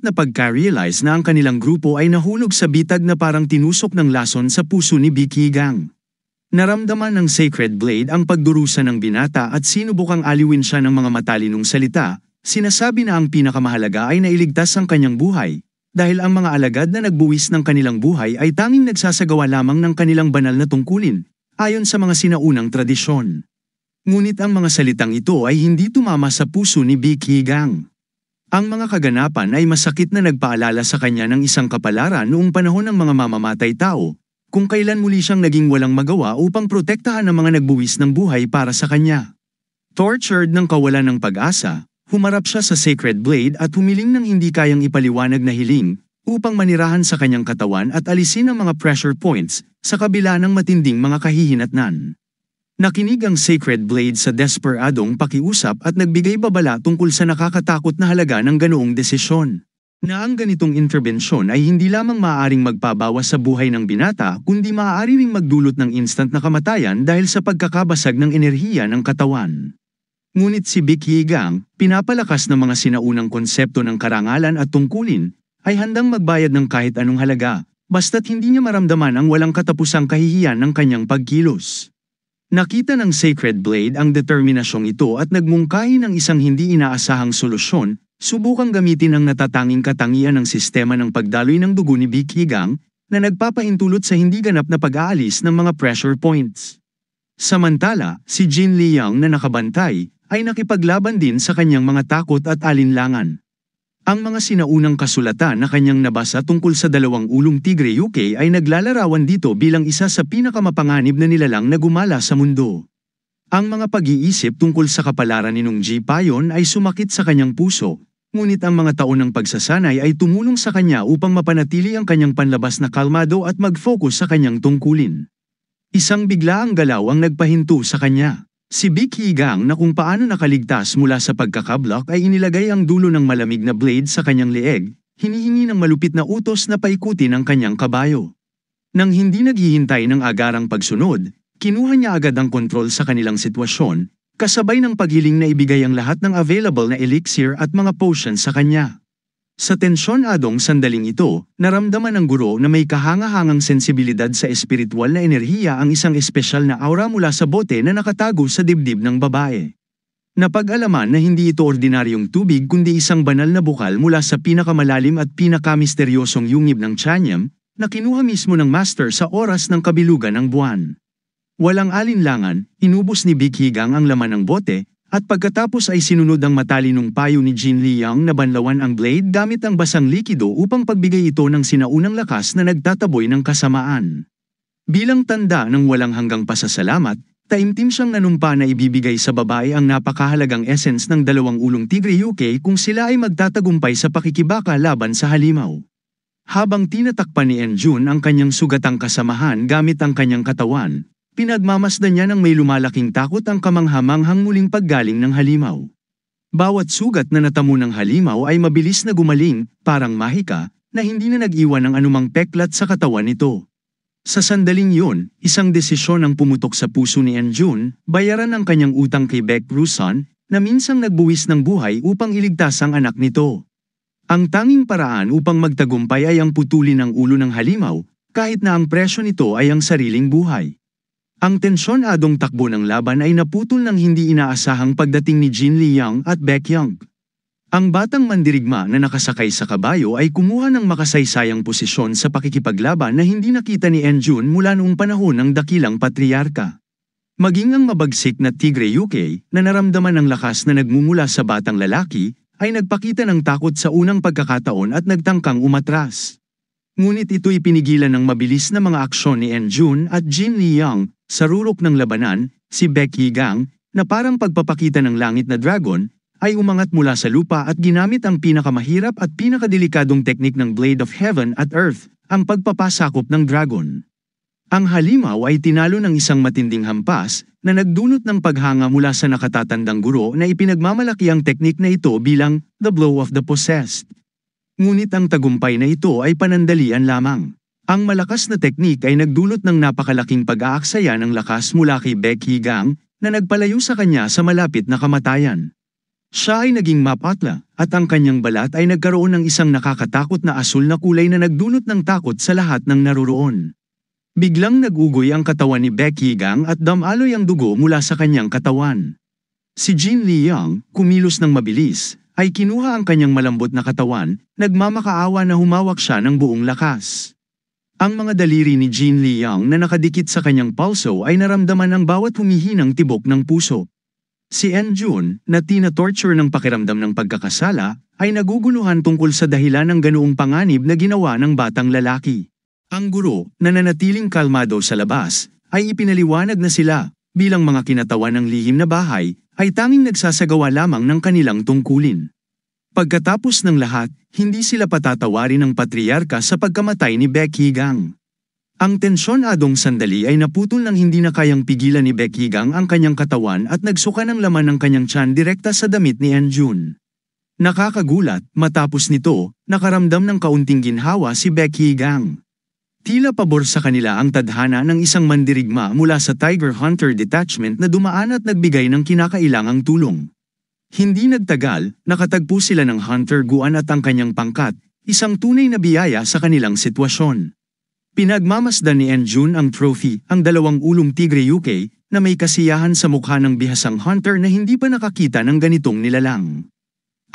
Na pagka-realize na ang kanilang grupo ay nahulog sa bitag na parang tinusok ng lason sa puso ni Vicky Gang. Naramdaman ng Sacred Blade ang pagdurusa ng binata at sinubukang aliwin siya ng mga matalinong salita. Sinasabi na ang pinakamahalaga ay nailigtas ang kanyang buhay, dahil ang mga alagad na nagbuwis ng kanilang buhay ay tanging nagsasagawa lamang ng kanilang banal na tungkulin, ayon sa mga sinaunang tradisyon. Ngunit ang mga salitang ito ay hindi tumama sa puso ni Vicky Gang. Ang mga kaganapan ay masakit na nagpaalala sa kanya ng isang kapalaran noong panahon ng mga mamamatay tao, kung kailan muli siyang naging walang magawa upang protektahan ang mga nagbuwis ng buhay para sa kanya. Tortured ng kawalan ng pag-asa, humarap siya sa Sacred Blade at humiling ng hindi kayang ipaliwanag na hiling, upang manirahan sa kanyang katawan at alisin ang mga pressure points, sa kabila ng matinding mga kahihinatnan. Nakinig ang Sacred Blade sa desperadong pakiusap at nagbigay babala tungkol sa nakakatakot na halaga ng ganoong desisyon. Na ang ganitong interbensyon ay hindi lamang maaaring magpabawas sa buhay ng binata kundi maaari ring magdulot ng instant na kamatayan dahil sa pagkakabasag ng enerhiya ng katawan. Ngunit si Vicky Gang, pinapalakas ng mga sinaunang konsepto ng karangalan at tungkulin, ay handang magbayad ng kahit anong halaga, basta't hindi niya maramdaman ang walang katapusang kahihiyan ng kanyang pagkilos. Nakita ng Sacred Blade ang determinasyong ito at nagmungkahi ng isang hindi inaasahang solusyon, subukang gamitin ang natatanging katangian ng sistema ng pagdaloy ng dugo ni Vicky Gang, na nagpapahintulot sa hindi ganap na pag-aalis ng mga pressure points. Samantala, si Jin Liang na nakabantay, ay nakipaglaban din sa kanyang mga takot at alinlangan. Ang mga sinaunang kasulatan na kanyang nabasa tungkol sa dalawang ulong tigre UK ay naglalarawan dito bilang isa sa pinakamapanganib na nilalang na gumala sa mundo. Ang mga pag-iisip tungkol sa kapalaran ni Nung Ji Payon ay sumakit sa kanyang puso, ngunit ang mga taon ng pagsasanay ay tumulong sa kanya upang mapanatili ang kanyang panlabas na kalmado at mag-focus sa kanyang tungkulin. Isang biglaang galaw ang nagpahinto sa kanya. Si Vicky Gang na kung paano nakaligtas mula sa pagkakablock ay inilagay ang dulo ng malamig na blade sa kanyang leeg, hinihingi ng malupit na utos na paikutin ang kanyang kabayo. Nang hindi naghihintay ng agarang pagsunod, kinuha niya agad ang kontrol sa kanilang sitwasyon, kasabay ng paghiling na ibigay ang lahat ng available na elixir at mga potions sa kanya. Sa tensyonadong sandaling ito, naramdaman ng guro na may kahanga-hangang sensibilidad sa espiritual na enerhiya ang isang espesyal na aura mula sa bote na nakatago sa dibdib ng babae. Napag-alaman na hindi ito ordinaryong tubig kundi isang banal na bukal mula sa pinakamalalim at pinakamisteryosong yungib ng Chanyam, na kinuha mismo ng master sa oras ng kabilugan ng buwan. Walang alinlangan, inubos ni Vicky Gang ang laman ng bote, at pagkatapos ay sinunod ang matalinong payo ni Jin Liang na banlawan ang blade gamit ang basang likido upang pagbigay ito ng sinaunang lakas na nagtataboy ng kasamaan. Bilang tanda ng walang hanggang pasasalamat, taimtim siyang nanumpa na ibibigay sa babae ang napakahalagang essence ng dalawang ulong tigre UK kung sila ay magtatagumpay sa pakikibaka laban sa halimaw. Habang tinatakpan ni Enjun ang kanyang sugatang kasamahan gamit ang kanyang katawan, pinagmamasdan niya ng may lumalaking takot ang kamanghamanghang muling paggaling ng halimaw. Bawat sugat na natamo ng halimaw ay mabilis na gumaling, parang mahika, na hindi na nag-iwan ng anumang peklat sa katawan nito. Sa sandaling yun, isang desisyon ang pumutok sa puso ni Enjun, bayaran ang kanyang utang kay Baek Rusan, na minsang nagbuwis ng buhay upang iligtas ang anak nito. Ang tanging paraan upang magtagumpay ay ang putulin ang ulo ng halimaw, kahit na ang presyo nito ay ang sariling buhay. Ang tensyonadong takbo ng laban ay naputol ng hindi inaasahang pagdating ni Jin Liang at Baek Young. Ang batang mandirigma na nakasakay sa kabayo ay kumuha ng makasaysayang posisyon sa pakikipaglaban na hindi nakita ni Enjun mula noong panahon ng dakilang patriarka. Maging ang mabagsik na tigre UK na naramdaman ng lakas na nagmumula sa batang lalaki ay nagpakita ng takot sa unang pagkakataon at nagtangkang umatras. Ngunit ito'y pinigilan ng mabilis na mga aksyon ni Enjun at Jin Liang. Sa rurok ng labanan, si Vicky Gang, na parang pagpapakita ng langit na dragon, ay umangat mula sa lupa at ginamit ang pinakamahirap at pinakadelikadong teknik ng Blade of Heaven at Earth, ang pagpapasakop ng dragon. Ang halimaw ay tinalo ng isang matinding hampas, na nagdulot ng paghanga mula sa nakatatandang guro na ipinagmamalaki ang teknik na ito bilang The Blow of the Possessed. Ngunit ang tagumpay na ito ay panandalian lamang. Ang malakas na teknik ay nagdulot ng napakalaking pag-aaksaya ng lakas mula kay Vicky Gang, na nagpalayo sa kanya sa malapit na kamatayan. Siya ay naging mapatla, at ang kanyang balat ay nagkaroon ng isang nakakatakot na asul na kulay na nagdulot ng takot sa lahat ng naruroon. Biglang nagugoy ang katawan ni Becky Gang at damaloy ang dugo mula sa kanyang katawan. Si Jin Liang, kumilos ng mabilis, ay kinuha ang kanyang malambot na katawan, nagmamakaawa na humawak siya ng buong lakas. Ang mga daliri ni Jin Liang na nakadikit sa kanyang pulso ay naramdaman ng bawat humihinang tibok ng puso. Si Jun, na tina-torture ng pakiramdam ng pagkakasala, ay naguguluhan tungkol sa dahilan ng ganoong panganib na ginawa ng batang lalaki. Ang guro, na nanatiling kalmado sa labas, ay ipinaliwanag na sila, bilang mga kinatawan ng lihim na bahay, ay tanging nagsasagawa lamang ng kanilang tungkulin. Pagkatapos ng lahat, hindi sila patatawarin ng patriarka sa pagkamatay ni Becky Gang. Ang tensyon adong sandali ay naputol nang hindi na kayang pigilan ni Becky Gang ang kanyang katawan at nagsuka ng laman ng kanyang tiyan direkta sa damit ni Jun. Nakakagulat, matapos nito, nakaramdam ng kaunting ginhawa si Becky Gang. Tila pabor sa kanila ang tadhana ng isang mandirigma mula sa Tiger Hunter Detachment na dumaan at nagbigay ng kinakailangang tulong. Hindi nagtagal, nakatagpo sila ng Hunter Guan at ang kanyang pangkat, isang tunay na biyaya sa kanilang sitwasyon. Pinagmamasdan ni Jun ang trophy, ang 2 ulong tigre UK, na may kasiyahan sa mukha ng bihasang hunter na hindi pa nakakita ng ganitong nilalang.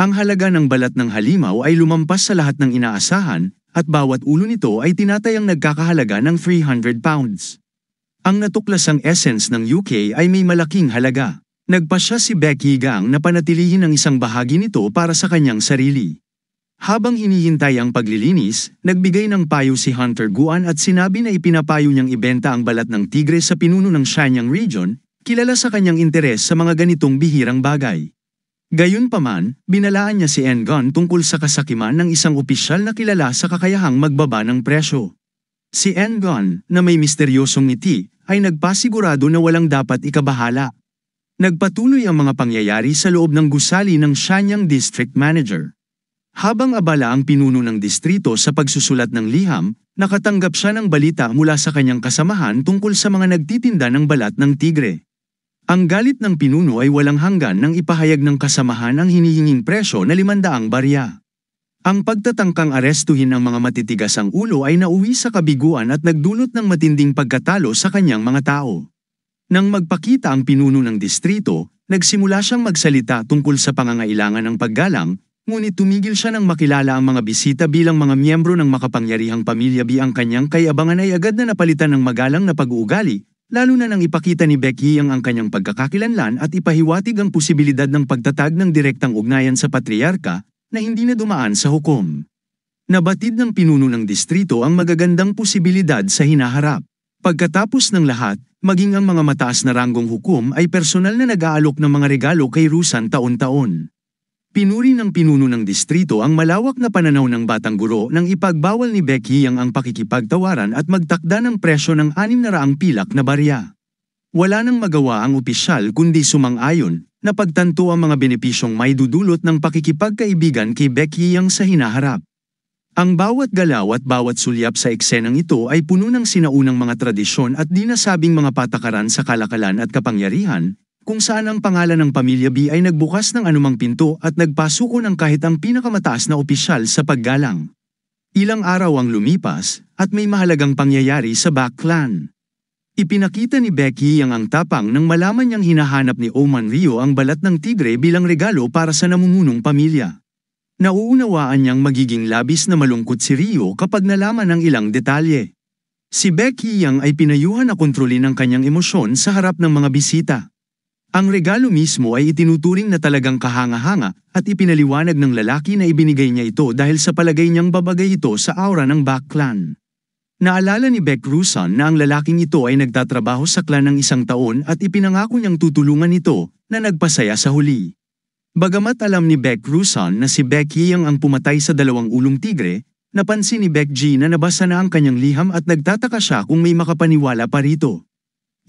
Ang halaga ng balat ng halimaw ay lumampas sa lahat ng inaasahan, at bawat ulo nito ay tinatayang nagkakahalaga ng 300 pounds. Ang natuklasang essence ng UK ay may malaking halaga. Nagpasya si Becky Gang na panatilihin ang isang bahagi nito para sa kanyang sarili. Habang hinihintay ang paglilinis, nagbigay ng payo si Hunter Guan at sinabi na ipinapayo niyang ibenta ang balat ng tigre sa pinuno ng Shenyang Region, kilala sa kanyang interes sa mga ganitong bihirang bagay. Gayunpaman, binalaan niya si Gon tungkol sa kasakiman ng isang opisyal na kilala sa kakayahang magbaba ng presyo. Si Gon, na may misteryosong ngiti, ay nagpasigurado na walang dapat ikabahala. Nagpatuloy ang mga pangyayari sa loob ng gusali ng Shenyang District Manager. Habang abala ang pinuno ng distrito sa pagsusulat ng liham, nakatanggap siya ng balita mula sa kanyang kasamahan tungkol sa mga nagtitinda ng balat ng tigre. Ang galit ng pinuno ay walang hanggan nang ipahayag ng kasamahan ang hinihinging presyo na 500 barya. Ang pagtatangkang arestuhin ng mga matitigas ang ulo ay nauwi sa kabiguan at nagdulot ng matinding pagkatalo sa kanyang mga tao. Nang magpakita ang pinuno ng distrito, nagsimula siyang magsalita tungkol sa pangangailangan ng paggalang, ngunit tumigil siya nang makilala ang mga bisita bilang mga miyembro ng makapangyarihang pamilya ang kanyang kayabangan ay agad na napalitan ng magalang na pag-uugali, lalo na nang ipakita ni Becky ang kanyang pagkakakilanlan at ipahiwatig ang posibilidad ng pagtatag ng direktang ugnayan sa patriarka na hindi na dumaan sa hukom. Nabatid ng pinuno ng distrito ang magagandang posibilidad sa hinaharap. Pagkatapos ng lahat, maging ang mga mataas na ranggong hukom ay personal na nag-aalok ng mga regalo kay Rusan taon-taon. Pinuri ng pinuno ng distrito ang malawak na pananaw ng batang guro nang ipagbawal ni Becky ang pakikipagtawaran at magtakda ng presyo ng 600 pilak na barya. Wala nang magawa ang opisyal kundi sumang-ayon na pagtanto ang mga benepisyong may dudulot ng pakikipagkaibigan kay Becky sa hinaharap. Ang bawat galaw at bawat sulyap sa eksenang ito ay puno ng sinaunang mga tradisyon at di nasabing mga patakaran sa kalakalan at kapangyarihan, kung saan ang pangalan ng pamilya B ay nagbukas ng anumang pinto at nagpasuko ng kahit ang pinakamataas na opisyal sa paggalang. Ilang araw ang lumipas, at may mahalagang pangyayari sa Back Clan. Ipinakita ni Becky ang tapang nang malaman niyang hinahanap ni Oman Ryo ang balat ng tigre bilang regalo para sa namumunong pamilya. Nauunawaan niyang magiging labis na malungkot si Ryo kapag nalaman ang ilang detalye. Si Becky ay pinayuhan na kontrolin ang kanyang emosyon sa harap ng mga bisita. Ang regalo mismo ay itinuturing na talagang kahanga-hanga at ipinaliwanag ng lalaki na ibinigay niya ito dahil sa palagay niyang babagay ito sa aura ng Back Clan. Naalala ni Beck Rusan na ang lalaking ito ay nagtatrabaho sa clan ng 1 taon at ipinangako niyang tutulungan ito na nagpasaya sa huli. Bagamat alam ni Beck Rusan na si Becky ang pumatay sa 2 ulong tigre, napansin ni Beck G na nabasa na ang kanyang liham at nagtataka siya kung may makapaniwala pa rito.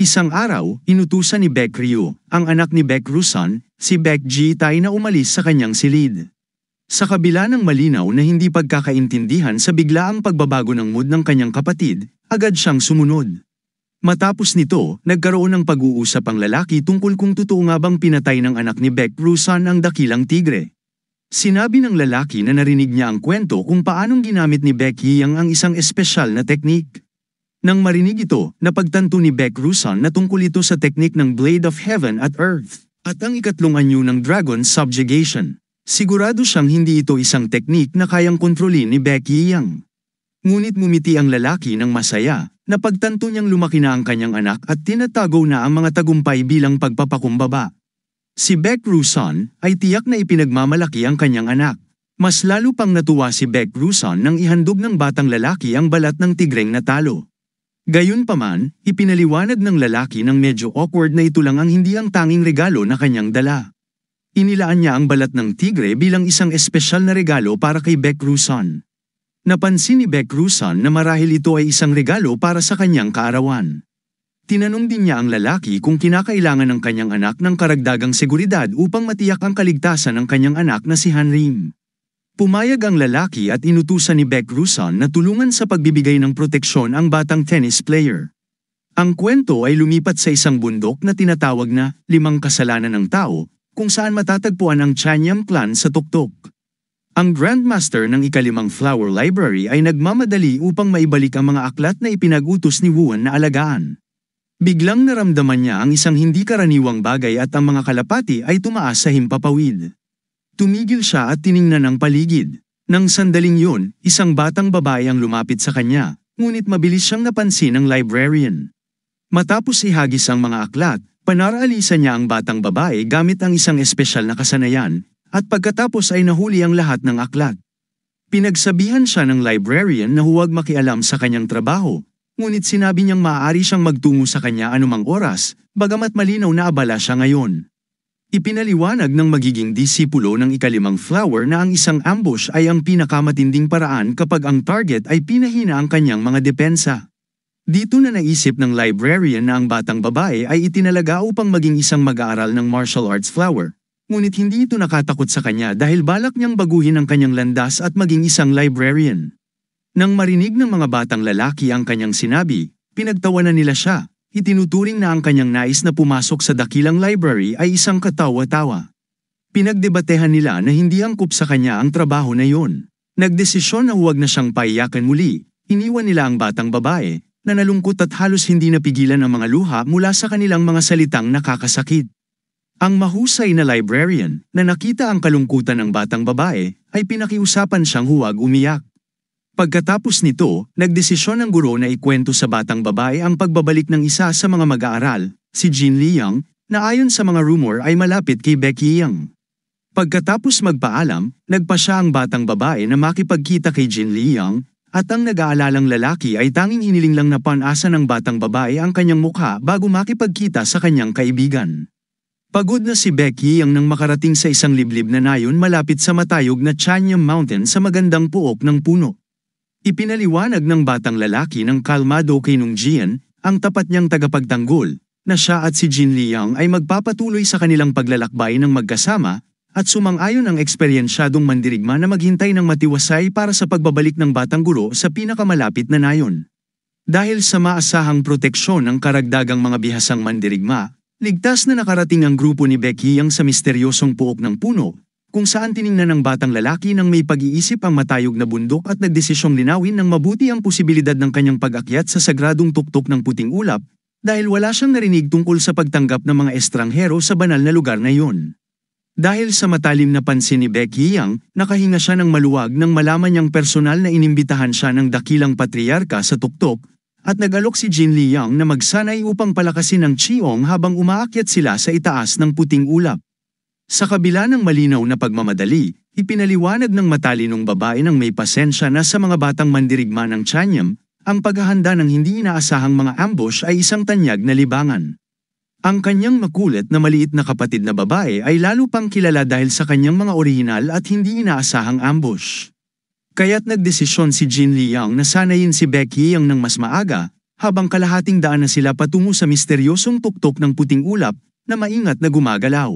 Isang araw, inutusan ni Beck Ryo, ang anak ni Beck Rusan, si Beck G na umalis sa kanyang silid. Sa kabila ng malinaw na hindi pagkakaintindihan sa biglaang pagbabago ng mood ng kanyang kapatid, agad siyang sumunod. Matapos nito, nagkaroon ng pag-uusap ang lalaki tungkol kung totoo nga bang pinatay ng anak ni Beck Rusan ang dakilang tigre. Sinabi ng lalaki na narinig niya ang kwento kung paanong ginamit ni Beck Yang ang isang espesyal na teknik. Nang marinig ito, napagtanto ni Beck Rusan na tungkol ito sa teknik ng Blade of Heaven at Earth, at ang ikatlong anyo ng Dragon Subjugation. Sigurado siyang hindi ito isang teknik na kayang kontrolin ni Beck Yang. Ngunit ngumiti ang lalaki ng masaya, napagtanto niyang lumaki na ang kanyang anak at tinatago na ang mga tagumpay bilang pagpapakumbaba. Si Beck Rusan ay tiyak na ipinagmamalaki ang kanyang anak. Mas lalo pang natuwa si Beck Rusan nang ihandog ng batang lalaki ang balat ng tigreng natalo. Gayunpaman, ipinaliwanag ng lalaki ng medyo awkward na ito lang ang hindi ang tanging regalo na kanyang dala. Inilaan niya ang balat ng tigre bilang isang espesyal na regalo para kay Beck Rusan. Napansin ni Beck Rusan na marahil ito ay isang regalo para sa kanyang kaarawan. Tinanong din niya ang lalaki kung kinakailangan ng kanyang anak ng karagdagang seguridad upang matiyak ang kaligtasan ng kanyang anak na si Hanrim. Pumayag ang lalaki at inutusan ni Beck Rusan na tulungan sa pagbibigay ng proteksyon ang batang tennis player. Ang kwento ay lumipat sa isang bundok na tinatawag na 5 Kasalanan ng Tao, kung saan matatagpuan ang Chanyam clan sa tuktok. Ang Grandmaster ng ika-5 Flower Library ay nagmamadali upang maibalik ang mga aklat na ipinag-utos ni Wuan na alagaan. Biglang naramdaman niya ang isang hindi karaniwang bagay at ang mga kalapati ay tumaas sa himpapawid. Tumigil siya at tiningnan ang paligid. Nang sandaling yun, isang batang babae ang lumapit sa kanya, ngunit mabilis siyang napansin ng librarian. Matapos ihagis ang mga aklat, panaralisan niya ang batang babae gamit ang isang espesyal na kasanayan, at pagkatapos ay nahuli ang lahat ng aklat. Pinagsabihan siya ng librarian na huwag makialam sa kanyang trabaho, ngunit sinabi niyang maaari siyang magtungo sa kanya anumang oras, bagamat malinaw na abala siya ngayon. Ipinaliwanag ng magiging disipulo ng ika-5 flower na ang isang ambush ay ang pinakamatinding paraan kapag ang target ay pinahina ang kanyang mga depensa. Dito na naisip ng librarian na ang batang babae ay itinalaga upang maging isang mag-aaral ng martial arts flower. Ngunit hindi ito nakatakot sa kanya dahil balak niyang baguhin ang kanyang landas at maging isang librarian. Nang marinig ng mga batang lalaki ang kanyang sinabi, pinagtawanan nila siya. Itinuturing na ang kanyang nais na pumasok sa dakilang library ay isang katawa-tawa. Pinagdebatehan nila na hindi angkop sa kanya ang trabaho na yon. Nagdesisyon na huwag na siyang paiyakan muli. Iniwan nila ang batang babae, na nalungkot at halos hindi napigilan ang mga luha mula sa kanilang mga salitang nakakasakit. Ang mahusay na librarian, na nakita ang kalungkutan ng batang babae, ay pinakiusapan siyang huwag umiyak. Pagkatapos nito, nagdesisyon ng guro na ikwento sa batang babae ang pagbabalik ng isa sa mga mag-aaral, si Jin Liang, na ayon sa mga rumor ay malapit kay Beck Yang. Pagkatapos magpaalam, nagpa siya ang batang babae na makipagkita kay Jin Liang, at ang nag-aalalang lalaki ay tanging hiniling lang na panasa ng batang babae ang kanyang mukha bago makipagkita sa kanyang kaibigan. Pagod na si Beck Yang nang makarating sa isang liblib na nayon malapit sa matayog na Chanyam Mountain sa magandang puok ng puno. Ipinaliwanag ng batang lalaki ng kalmado kay Nung Jian, ang tapat niyang tagapagtanggol, na siya at si Jin Liang ay magpapatuloy sa kanilang paglalakbay ng magkasama, at sumang-ayon ang eksperyensyadong mandirigma na maghintay ng matiwasay para sa pagbabalik ng batang guro sa pinakamalapit na nayon. Dahil sa maasahang proteksyon ng karagdagang mga bihasang mandirigma, ligtas na nakarating ang grupo ni Beck Yang sa misteryosong puok ng puno, kung saan tiningnan ng batang lalaki ng may pag-iisip ang matayog na bundok at nagdesisyong linawin ng mabuti ang posibilidad ng kanyang pag-akyat sa sagradong tuktok ng puting ulap, dahil wala siyang narinig tungkol sa pagtanggap ng mga estranghero sa banal na lugar na iyon. Dahil sa matalim na pansin ni Beck Yang, nakahinga siya ng maluwag nang malaman niyang personal na inimbitahan siya ng dakilang patriarka sa tuktok, at nag-alok si Jin Liang na magsanay upang palakasin ang Chiong habang umaakyat sila sa itaas ng puting ulap. Sa kabila ng malinaw na pagmamadali, ipinaliwanag ng matalinong babae ng may pasensya na sa mga batang mandirigma ng Chanyam, ang paghahanda ng hindi inaasahang mga ambush ay isang tanyag na libangan. Ang kanyang makulit na maliit na kapatid na babae ay lalo pang kilala dahil sa kanyang mga orihinal at hindi inaasahang ambush. Kaya't nagdesisyon si Jin Liang na sanayin si Beck Yang ng mas maaga, habang kalahating daan na sila patungo sa misteryosong tuktok ng puting ulap na maingat na gumagalaw.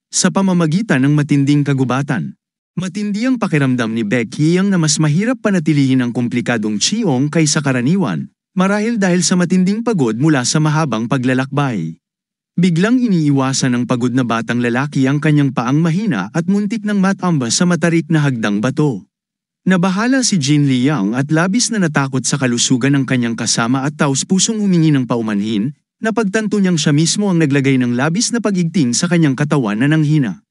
Sa pamamagitan ng matinding kagubatan, matindi ang pakiramdam ni Beck Yang na mas mahirap panatilihin ang komplikadong Chiong kaysa karaniwan, Marahil dahil sa matinding pagod mula sa mahabang paglalakbay. Biglang iniiwasan ng pagod na batang lalaki ang kanyang paang mahina at muntik ng matamba sa matarik na hagdang bato. Nabahala si Jin Liang at labis na natakot sa kalusugan ng kanyang kasama at taos-pusong humingi ng paumanhin, napagtanto niyang siya mismo ang naglagay ng labis na pagigting sa kanyang katawan na nanghina.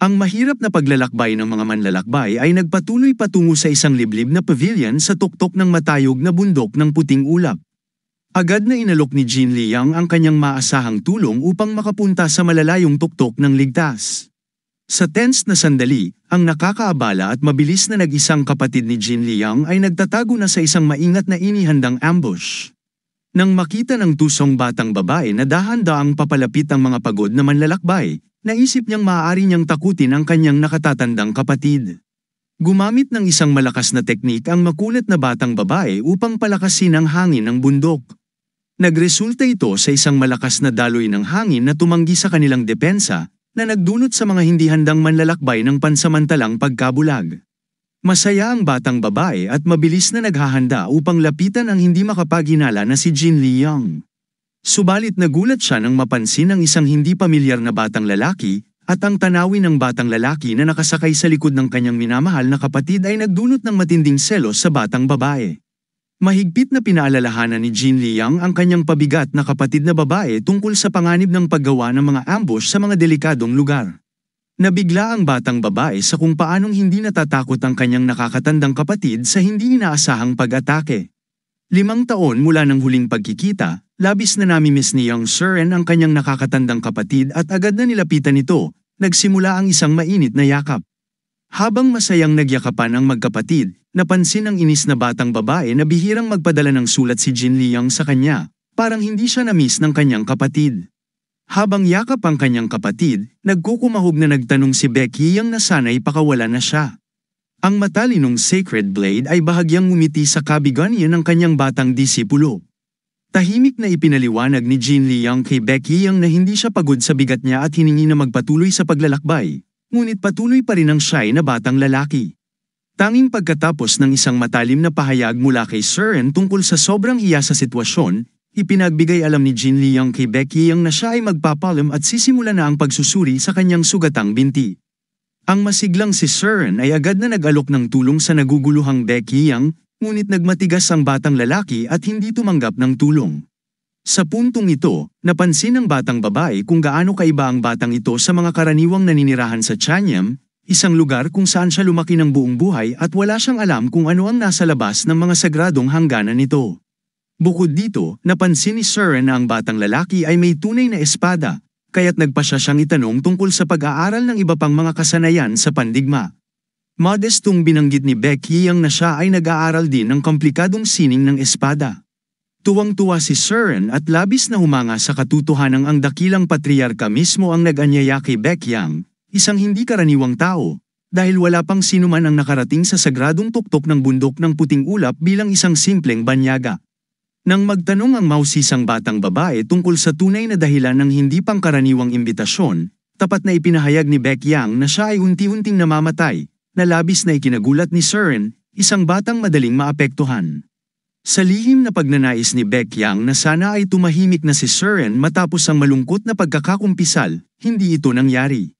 Ang mahirap na paglalakbay ng mga manlalakbay ay nagpatuloy patungo sa isang liblib na pavilion sa tuktok ng matayog na bundok ng puting ulap. Agad na inalok ni Jin Liang ang kanyang maasahang tulong upang makapunta sa malalayong tuktok ng ligtas. Sa tense na sandali, ang nakakaabala at mabilis na nag-isang kapatid ni Jin Liang ay nagtatago na sa isang maingat na inihandang ambush. Nang makita ng tusong batang babae na dahan-daang papalapit ang mga pagod na manlalakbay, naisip niyang maaari niyang takutin ang kanyang nakatatandang kapatid. Gumamit ng isang malakas na teknik ang makulit na batang babae upang palakasin ang hangin ng bundok. Nagresulta ito sa isang malakas na daloy ng hangin na tumanggi sa kanilang depensa, na nagdulot sa mga hindi handang manlalakbay ng pansamantalang pagkabulag. Masaya ang batang babae at mabilis na naghahanda upang lapitan ang hindi makapaghinala na si Jin Liang. Subalit nagulat siya nang mapansin ang isang hindi pamilyar na batang lalaki, at ang tanawin ng batang lalaki na nakasakay sa likod ng kanyang minamahal na kapatid ay nagdulot ng matinding selos sa batang babae. Mahigpit na pinaalalahanan ni Jin Liang ang kanyang pabigat na kapatid na babae tungkol sa panganib ng paggawa ng mga ambush sa mga delikadong lugar. Nabigla ang batang babae sa kung paanong hindi natatakot ang kanyang nakakatandang kapatid sa hindi inaasahang pag-atake. 5 taon mula ng huling pagkikita, labis na namimiss ni Young Suren ang kanyang nakakatandang kapatid at agad na nilapitan ito, nagsimula ang isang mainit na yakap. Habang masayang nagyakapan ang magkapatid, napansin ng inis na batang babae na bihirang magpadala ng sulat si Jin Liang sa kanya, parang hindi siya na-miss ng kanyang kapatid. Habang yakap ang kanyang kapatid, nagkukumahog na nagtanong si Becky yang na sana'y pakawala na siya. Ang matalinong Sacred Blade ay bahagyang ngumiti sa kabiganian ng kanyang batang disipulo. Tahimik na ipinaliwanag ni Jin Liang kay Becky yang na hindi siya pagod sa bigat niya at hiningi na magpatuloy sa paglalakbay, ngunit patuloy pa rin ang shy na batang lalaki. Tanging pagkatapos ng isang matalim na pahayag mula kay Suren tungkol sa sobrang hiya sa sitwasyon, ipinagbigay alam ni Jin Liang kay Becky yang na siya ay magpapalam at sisimula na ang pagsusuri sa kanyang sugatang binti. Ang masiglang si Suren ay agad na nag-alok ng tulong sa naguguluhang Becky yang, ngunit nagmatigas ang batang lalaki at hindi tumanggap ng tulong. Sa puntong ito, napansin ng batang babae kung gaano kaiba ang batang ito sa mga karaniwang naninirahan sa Chanyam, isang lugar kung saan siya lumaki ng buong buhay at wala siyang alam kung ano ang nasa labas ng mga sagradong hangganan nito. Bukod dito, napansin ni Suren na ang batang lalaki ay may tunay na espada, kaya't nagpa siya siyang itanong tungkol sa pag-aaral ng iba pang mga kasanayan sa pandigma. Modestong binanggit ni Becky yang na siya ay nag-aaral din ng komplikadong sining ng espada. Tuwang-tuwa si Suren at labis na humanga sa katotohanang ang dakilang patriarka mismo ang nag-anyaya kay Bekyang, isang hindi karaniwang tao, dahil wala pang sinuman ang nakarating sa sagradong tuktok ng bundok ng puting ulap bilang isang simpleng banyaga. Nang magtanong ang mausisang batang babae tungkol sa tunay na dahilan ng hindi pangkaraniwang imbitasyon, tapat na ipinahayag ni Bekyang na siya ay unti-unting namamatay, na labis na ikinagulat ni Suren, isang batang madaling maapektuhan. Sa lihim na pagnanais ni Bekyang na sana ay tumahimik na si Suren matapos ang malungkot na pagkakakumpisal, hindi ito nangyari.